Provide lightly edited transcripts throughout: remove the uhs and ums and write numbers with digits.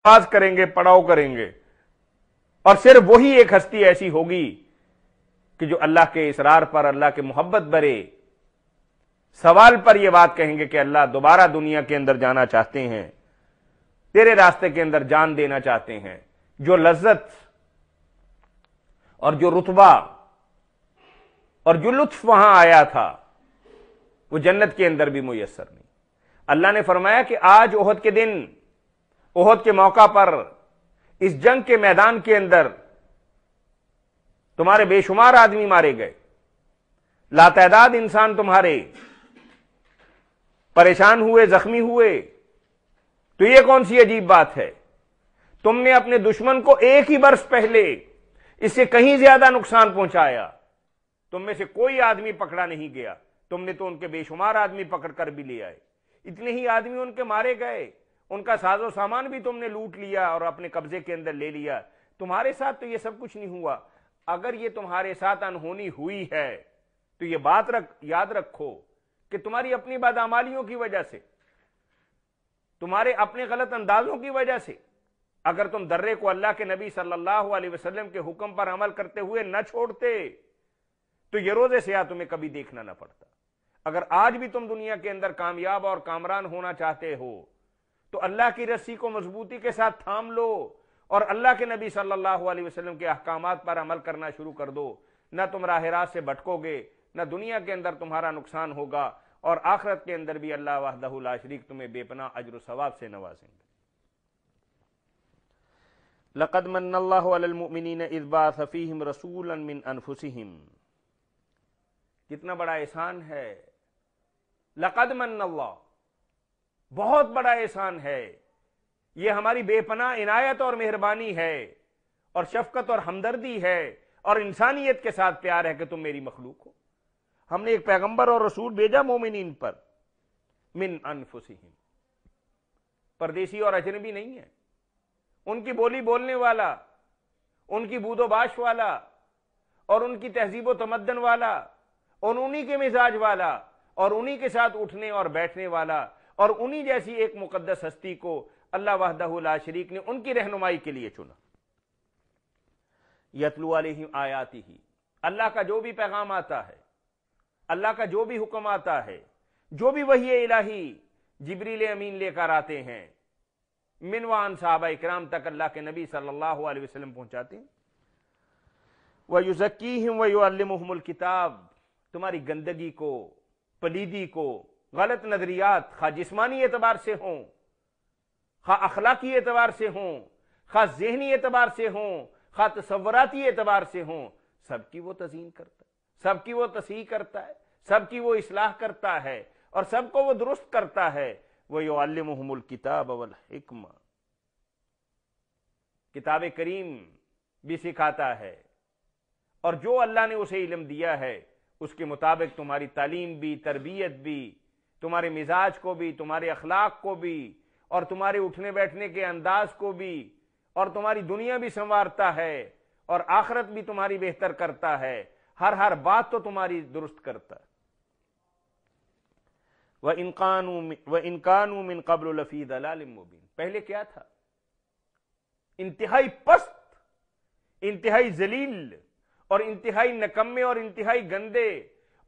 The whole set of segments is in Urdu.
آغاز کریں گے، پڑاؤ کریں گے، اور صرف وہی ایک ہستی ایسی ہوگی کہ جو اللہ کے اصرار پر، اللہ کے محبت برے سوال پر یہ بات کہیں گے کہ اللہ دوبارہ دنیا کے اندر جانا چاہتے ہیں، تیرے راستے کے اندر جان دینا چاہتے ہیں۔ جو لذت اور جو رتبہ اور جو لطف وہاں آیا تھا وہ جنت کے اندر بھی میسر نہیں۔ اللہ نے فرمایا کہ آج احد کے دن، احد کے موقع پر، اس جنگ کے میدان کے اندر تمہارے بے شمار آدمی مارے گئے، لاتعداد انسان تمہارے پریشان ہوئے، زخمی ہوئے۔ تو یہ کون سی عجیب بات ہے؟ تم نے اپنے دشمن کو ایک ہی برس پہلے اس سے کہیں زیادہ نقصان پہنچایا، تم میں سے کوئی آدمی پکڑا نہیں گیا، تم نے تو ان کے بے شمار آدمی پکڑ کر بھی لے آئے، اتنے ہی آدمی ان کے مارے گئے، ان کا ساز و سامان بھی تم نے لوٹ لیا اور اپنے قبضے کے اندر لے لیا۔ تمہارے ساتھ تو یہ سب کچھ نہیں ہوا۔ اگر یہ تمہارے ساتھ انہونی ہوئی ہے تو یہ بات یاد رکھو کہ تمہاری اپنی بدعمالیوں کی وجہ سے، تمہارے اپنے غلط اندازوں کی وجہ سے، اگر تم درے کو اللہ کے نبی صلی اللہ علیہ وسلم کے حکم پر عمل کرتے ہوئے نہ چھوڑتے تو یہ روز سیاہ تمہیں کبھی دیکھنا نہ پڑتا۔ اگر آج بھی تم دنیا کے اندر کامیاب اور کامران ہونا چاہتے ہو تو اللہ کی رسی کو مضبوطی کے ساتھ تھام لو اور اللہ کے نبی صلی اللہ علیہ وسلم کے احکامات پر عمل کرنا شروع کر دو۔ نہ تم راہ راست سے بھٹکو گے، نہ دنیا کے اندر تمہارا نقصان ہوگا، اور آخرت کے اندر بھی اللہ وحدہ لا شریک تمہیں بے پناہ اجر و ثواب سے نوازیں گے۔ لقد من اللہ علی المؤمنین اذ بعث فیہم رسولا من انفسہم۔ کتنا بڑا احسان ہے، لقد من اللہ، بہت بڑا احسان ہے، یہ ہماری بے پناہ عنایت اور مہربانی ہے اور شفقت اور ہمدردی ہے اور انسانیت کے ساتھ پیار ہے کہ تم میری مخلوق ہو۔ ہم نے ایک پیغمبر اور رسول بھیجا مومنین پر، من انفسہم، پردیسی اور اجنبی نہیں ہے، ان کی بولی بولنے والا، ان کی بود و باش والا اور ان کی تہذیب و تمدن والا اور انہی کے مزاج والا اور انہی کے ساتھ اٹھنے اور بیٹھنے والا اور انہی جیسی ایک مقدس ہستی کو اللہ وحدہ لا شریک نے ان کی رہنمائی کے لیے چنا۔ یتلو علیہم آیاتہ، اللہ کا جو بھی پیغام آتا ہے، اللہ کا جو بھی حکم آتا ہے، جو بھی وحی الہی جبریل امین لے کر آتے ہیں، من وان صحابہ اکرام تک اللہ کے نبی صلی اللہ علیہ وسلم پہنچاتے ہیں۔ وَيُزَكِّيهِمْ وَيُعَلِّمُهُمُ الْكِتَابِ، تمہاری گندگی کو، پلیدی کو، غلط نظریات خواہ جسمانی اعتبار سے ہوں، خواہ اخلاقی اعتبار سے ہوں، خواہ ذہنی اعتبار سے ہوں، خواہ تصوراتی اعتبار سے ہوں، سب کی وہ تزیین کرتا ہے، سب کی وہ تصحیح کرتا ہے، سب کی وہ اصلاح کرتا ہے اور سب کو وہ درست کرتا ہے۔ وَيُعَلِّمُهُمُ الْكِتَابَ وَالْحِكْمَةَ، کتاب کریم بھی سکھاتا ہے اور جو اللہ نے اسے علم دیا ہے اس کے مطابق تمہاری تعلیم بھی، تربیت بھی، تمہارے مزاج کو بھی، تمہارے اخلاق کو بھی اور تمہارے اٹھنے بیٹھنے کے انداز کو بھی، اور تمہاری دنیا بھی سنوارتا ہے اور آخرت بھی تمہاری بہتر کرتا ہے، ہر بات تو تمہاری درست کرتا ہے۔ وَإِن كَانُوا مِن قَبْلُ لَفِي ضَلَالٍ مُبِينٍ، پہلے کیا تھا؟ انتہائی پست، انتہائی ذلیل اور انتہائی نکمے اور انتہائی گندے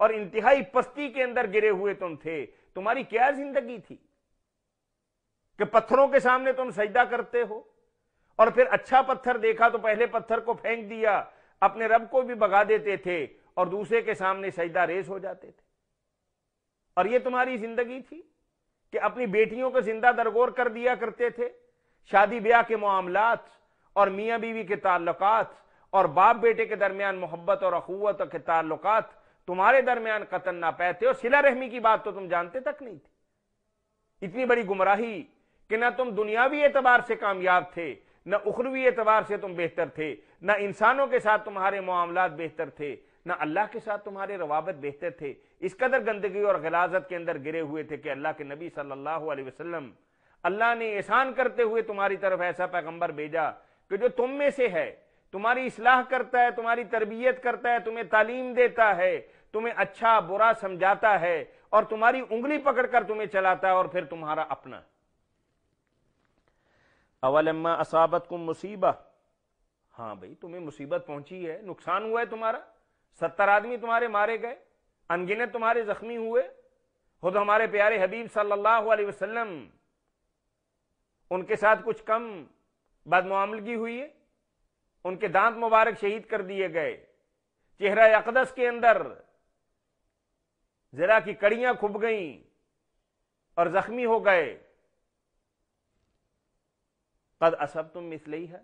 اور انتہائی پستی کے اندر گرے ہوئے تم تھے۔ تمہاری کیا زندگی تھی کہ پتھروں کے سامنے تم سجدہ کرتے ہو، اور پھر اچھا پتھر دیکھا تو پہلے پتھر کو پھینک دیا، اپنے رب کو بھی بھگا دیتے تھے اور دوسرے کے سامنے سجدہ ریز ہو جاتے تھے۔ اور یہ تمہاری زندگی تھی کہ اپنی بیٹیوں کو زندہ درگور کر دیا کرتے تھے، شادی بیاہ کے معاملات اور میاں بیوی کے تعلقات اور باپ بیٹے کے درمیان محبت اور اخوت کے تعلقات تمہارے درمیان قطن ناپید تھے، اور صلہ رحمی کی بات تو تم جانتے تک نہیں تھی۔ اتنی بڑی گمراہی کہ نہ تم دنیاوی اعتبار سے کامیاب تھے، نہ اخروی اعتبار سے تم بہتر تھے، نہ انسانوں کے ساتھ تمہارے معاملات بہتر تھے، نہ اللہ کے ساتھ تمہارے روابط بہتر تھے۔ اس قدر گندگی اور غلاظت کے اندر گرے ہوئے تھے کہ اللہ کے نبی صلی اللہ علیہ وسلم، اللہ نے احسان کرتے ہوئے تمہاری طرف ایسا پیغمبر بھیجا کہ جو تم میں سے ہے، تمہاری اصلاح کرتا ہے، تمہاری تربیت کرتا ہے، تمہیں تعلیم دیتا ہے، تمہیں اچھا برا سمجھاتا ہے اور تمہاری انگلی پکڑ کر تمہیں چلاتا ہے اور پھر تمہارا اپنا۔ اولما اصابتکم مصیبہ، ہاں بھئی تمہیں مصیبت پہنچی ہے، نقصان ہوا ہے تمہارا، 70 آدمی تمہارے مارے گئے، انگنت تمہارے زخمی ہوئے، خود ہمارے پیارے حبیب صلی اللہ علیہ وسلم ان کے ساتھ کچھ کم بدمعاملگی ہوئی ہے، ان کے دانت مبارک شہید کر دیے گئے، چہرہ اقدس کے اندر زرہ کی کڑیاں کھب گئیں اور زخمی ہو گئے، قد اصبتم مثلیہ،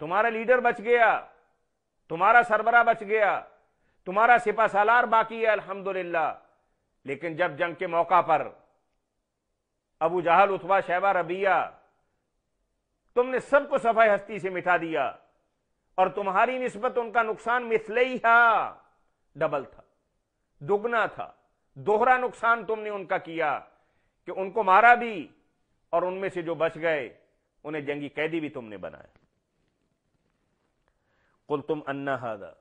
تمہارا لیڈر بچ گیا، تمہارا سربراہ بچ گیا، تمہارا سپہ سالار باقی ہے الحمدللہ، لیکن جب جنگ کے موقع پر ابو جہل، عتبہ، شیبہ، ربیہ، تم نے سب کو صفحہ ہستی سے مٹا دیا، اور تمہاری نسبت ان کا نقصان مثلیہ، ڈبل تھا، دگنا تھا، دوہرا نقصان تم نے ان کا کیا کہ ان کو مارا بھی، اور ان میں سے جو بچ گئے انہیں جنگی قیدی بھی تم نے بنایا۔ قلتم ان ھذا،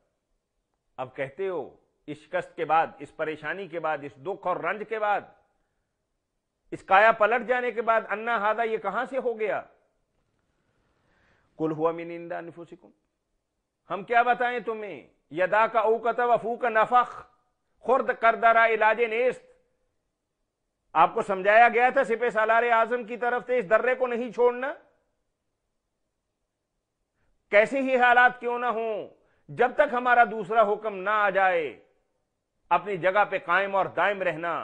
اب کہتے ہو اس شکست کے بعد، اس پریشانی کے بعد، اس دکھ اور رنج کے بعد، اس کایا پلٹ جانے کے بعد، ان ھذا یہ کہاں سے ہو گیا؟ قل ھو من عند انفسکم، ہم کیا بتائیں تمہیں، یدا کا اوقت وفوق نفخ، خرد کردرا علاج نیست، آپ کو سمجھایا گیا تھا سپہ سالار اعظم کی طرف سے اس درے کو نہیں چھوڑنا، کیسے ہی حالات کیوں نہ ہوں، جب تک ہمارا دوسرا حکم نہ آ جائے اپنی جگہ پہ قائم اور دائم رہنا۔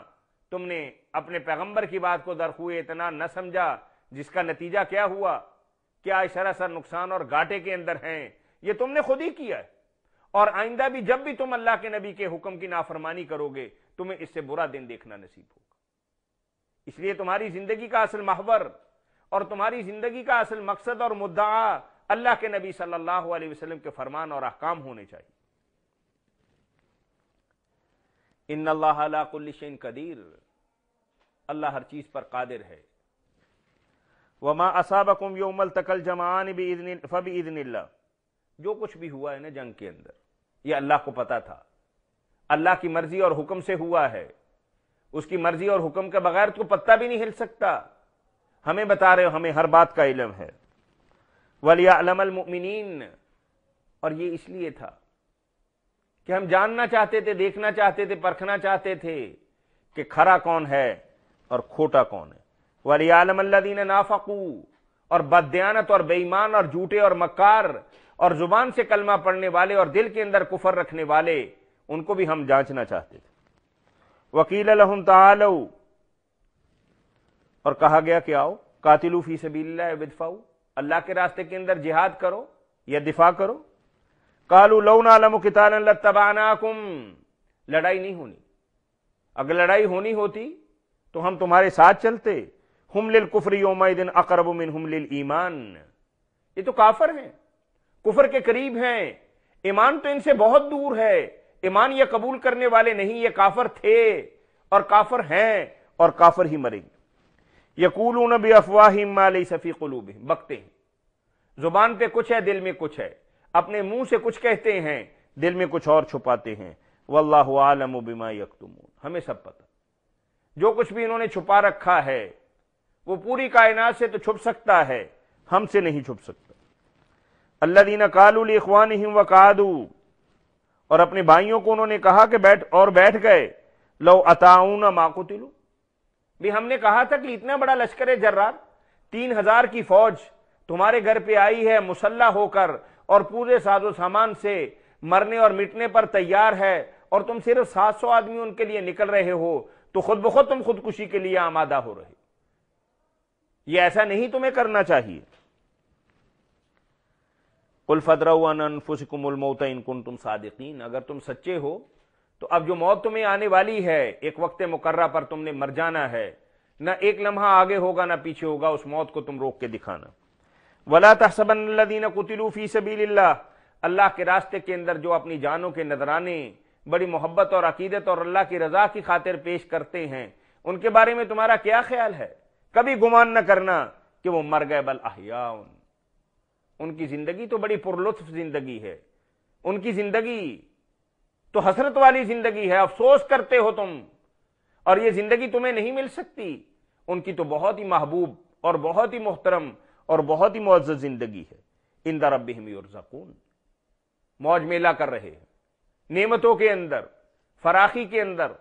تم نے اپنے پیغمبر کی بات کو درخوئے اتنا نہ سمجھا، جس کا نتیجہ کیا ہوا، کیا سراسر نقصان اور گھاٹے کے اندر ہیں، یہ تم نے خود ہی کیا ہے، اور آئندہ بھی جب بھی تم اللہ کے نبی کے حکم کی نافرمانی کرو گے تمہیں اس سے برا دن دیکھنا نصیب ہوگا۔ اس لیے تمہاری زندگی کا اصل محور اور تمہاری زندگی کا اصل مقصد اور مدعا اللہ کے نبی صلی اللہ علیہ وسلم کے فرمان اور احکام ہونے چاہیے۔ ان اللہ علی کل شیء قدیر، اللہ ہر چیز پر قادر ہے۔ وما اصابکم یوم التقى الجمعان فباذن اللہ، جو کچھ بھی ہوا ہے نا جنگ کے اندر، یہ اللہ کو پتا تھا، اللہ کی مرضی اور حکم سے ہوا ہے، اس کی مرضی اور حکم کے بغیر تو پتہ بھی نہیں ہل سکتا، ہمیں بتا رہے ہو، ہمیں ہر بات کا علم ہے۔ وَلِيَعْلَمَ الْمُؤْمِنِينَ، اور یہ اس لیے تھا کہ ہم جاننا چاہتے تھے، دیکھنا چاہتے تھے، پرکھنا چاہتے تھے کہ کھرا کون ہے اور کھوٹا کون ہے۔ وَلِيَعْلَمَ الَّذِينَ نَافَقُوا، اور بددیانت اور بے ایمان اور جھوٹے اور مکار اور زبان سے کلمہ پڑھنے والے اور دل کے اندر کفر رکھنے والے، ان کو بھی ہم جانچنا چاہتے تھے۔ وَقِيلَ لَهُمْ تَعَالَوْا، اور کہا گیا کہ آؤ، قاتلوا فی سبیل اللہ وادفعوا، اللہ کے راستے کے اندر جہاد کرو یا دفاع کرو۔ قالوا لو نعلم قتالا لاتبعناکم، لڑائی نہیں ہونی، اگر لڑائی ہونی ہوتی تو ہم تمہارے ساتھ چلتے۔ ہم للکفر یومئذ اقرب منہم للایمان، یہ تو کافر ہیں، کفر کے قریب ہیں، ایمان تو ان سے بہت دور ہے، ایمان یہ قبول کرنے والے نہیں، یہ کافر تھے اور کافر ہیں اور کافر ہی مریں گے۔ یقولون بافواہہم ما لیس فی قلوبہم، بکتے ہیں، زبان پہ کچھ ہے دل میں کچھ ہے، اپنے منہ سے کچھ کہتے ہیں دل میں کچھ اور چھپاتے ہیں۔ واللہ عالم بما یکتمون، ہمیں سب پتہ، جو کچھ بھی انہوں نے چھپا رکھا ہے وہ پوری کائنات سے تو چھپ سکتا ہے، ہم سے نہیں چھپ سکتا۔ الذین قالوا لاخوانہم وقعدوا، اور اپنے بھائیوں کو انہوں نے کہا کہ بیٹھ گئے، لو اطاعونا ما قتلوا، بھی ہم نے کہا تھا کہ اتنا بڑا لشکر جرار، 3000 کی فوج تمہارے گھر پہ آئی ہے مسلح ہو کر اور پورے ساز و سامان سے مرنے اور مٹنے پر تیار ہے، اور تم صرف 700 آدمی ان کے لیے نکل رہے ہو تو خود بخود تم خودکشی کے لیے آمادہ ہو رہے، یہ ایسا نہیں تمہیں کرنا چاہیے۔ قل فادرؤوا عن انفسکم الموت ان کنتم صادقین، اگر تم سچے ہو تو اب جو موت تمہیں آنے والی ہے، ایک وقت مقررہ پر تم نے مر جانا ہے، نہ ایک لمحہ آگے ہوگا نہ پیچھے ہوگا، اس موت کو تم روک کے دکھانا۔ ولا تحسبن الذين قتلوا في سبيل الله، اللہ کے راستے کے اندر جو اپنی جانوں کے نذرانے بڑی محبت اور عقیدت اور اللہ کی رضا کی خاطر پیش کرتے ہیں، ان کے بارے میں تمہارا کیا خیال ہے؟ کبھی گمان نہ کرنا کہ وہ مر گئے، بل احیاء، ان کی زندگی تو بڑی پرلطف زندگی ہے، ان کی زندگی تو حسرت والی زندگی ہے، افسوس کرتے ہو تم، اور یہ زندگی تمہیں نہیں مل سکتی۔ ان کی تو بہت ہی محبوب اور بہت ہی محترم اور بہت ہی معزز زندگی ہے. عند ربہم یرزقون، موج میلہ کر رہے ہیں نعمتوں کے اندر، فراخی کے اندر،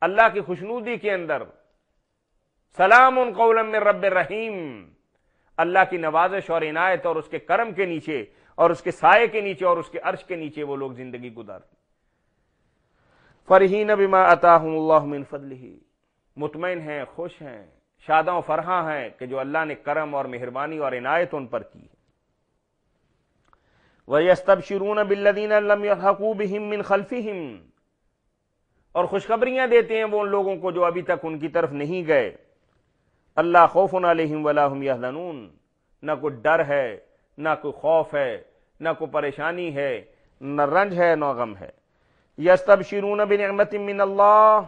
اللہ کی خوشنودی کے اندر. سلام قولا من رب الرحیم، اللہ کی نوازش اور عنایت اور اس کے کرم کے نیچے اور اس کے سائے کے نیچے اور اس کے عرش کے نیچے وہ لوگ زندگی گزارتے. فرحین بما آتاہم اللہ من فضلہ، مطمئن ہیں، خوش ہیں، شاداں و فرحاں ہیں کہ جو اللہ نے کرم اور مہربانی اور عنایت ان پر کی ہے. وَيَسْتَبْشِرُونَ بِالَّذِينَ لَمْ يَلْحَقُوا بِهِم مِّن خَلْفِهِمْ، اور خوشخبریاں دیتے ہیں وہ ان لوگوں کو جو ابھی تک ان کی طرف نہیں گئے. اللہ خوف علیہم ولا هم يحزنون، نہ کوئی ڈر ہے، نہ کوئی خوف ہے، نہ کوئی پریشانی ہے، نہ رنج ہے، نہ غم ہے. یستبشرون بنعمت من اللہ،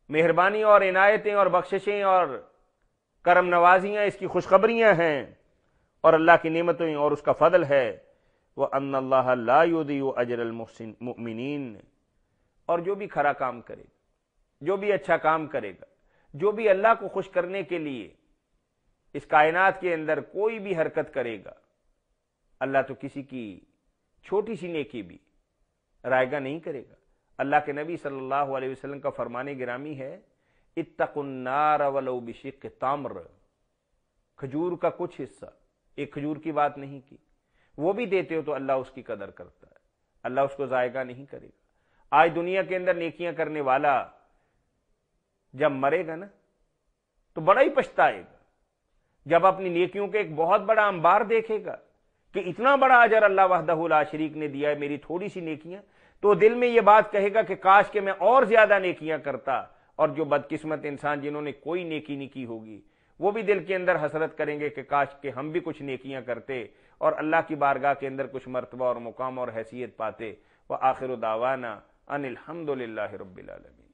مہربانی اور عنایتیں اور بخششیں اور کرم نوازیاں اس کی خوشخبریاں ہیں اور اللہ کی نعمتیں اور اس کا فضل ہے. وَأَنَّ اللَّهَ لَا يُضِيعُ أَجْرَ الْمُحْسِنِينَ، اور جو بھی کھرا کام کرے گا، جو بھی اچھا کام کرے گا، جو بھی اللہ کو خوش کرنے کے لیے اس کائنات کے اندر کوئی بھی حرکت کرے گا، اللہ تو کسی کی چھوٹی سی نیکی بھی رائگاں نہیں کرے گا. اللہ کے نبی صلی اللہ علیہ وسلم کا فرمان گرامی ہے، اتقوا النار ولو بشق تمر، کھجور کا کچھ حصہ، ایک کھجور کی بات نہیں کی، وہ بھی دیتے ہو تو اللہ اس کی قدر کرتا ہے، اللہ اس کو ضائع نہیں کرے گا. آج دنیا کے اندر نیکیاں کرنے والا جب مرے گا نا تو بڑا ہی پچھتائے گا، جب اپنی نیکیوں کے ایک بہت بڑا انبار دیکھے گا کہ اتنا بڑا اجر اللہ وحدہ لا شریک نے دیا ہے میری تھوڑی سی نیکیاں، تو دل میں یہ بات کہے گا کہ کاش کہ میں اور زیادہ نیکیاں کرتا. اور جو بدقسمت انسان جنہوں نے کوئی نیکی نہیں کی ہوگی وہ بھی دل کے اندر حسرت کریں گے کہ کاش کہ ہم بھی کچھ نیکیاں کرتے اور اللہ کی بارگاہ کے اندر کچھ مرتبہ اور مقام اور حیثیت پاتے. وآخر دعوانا ان الحمد للہ رب العالمین.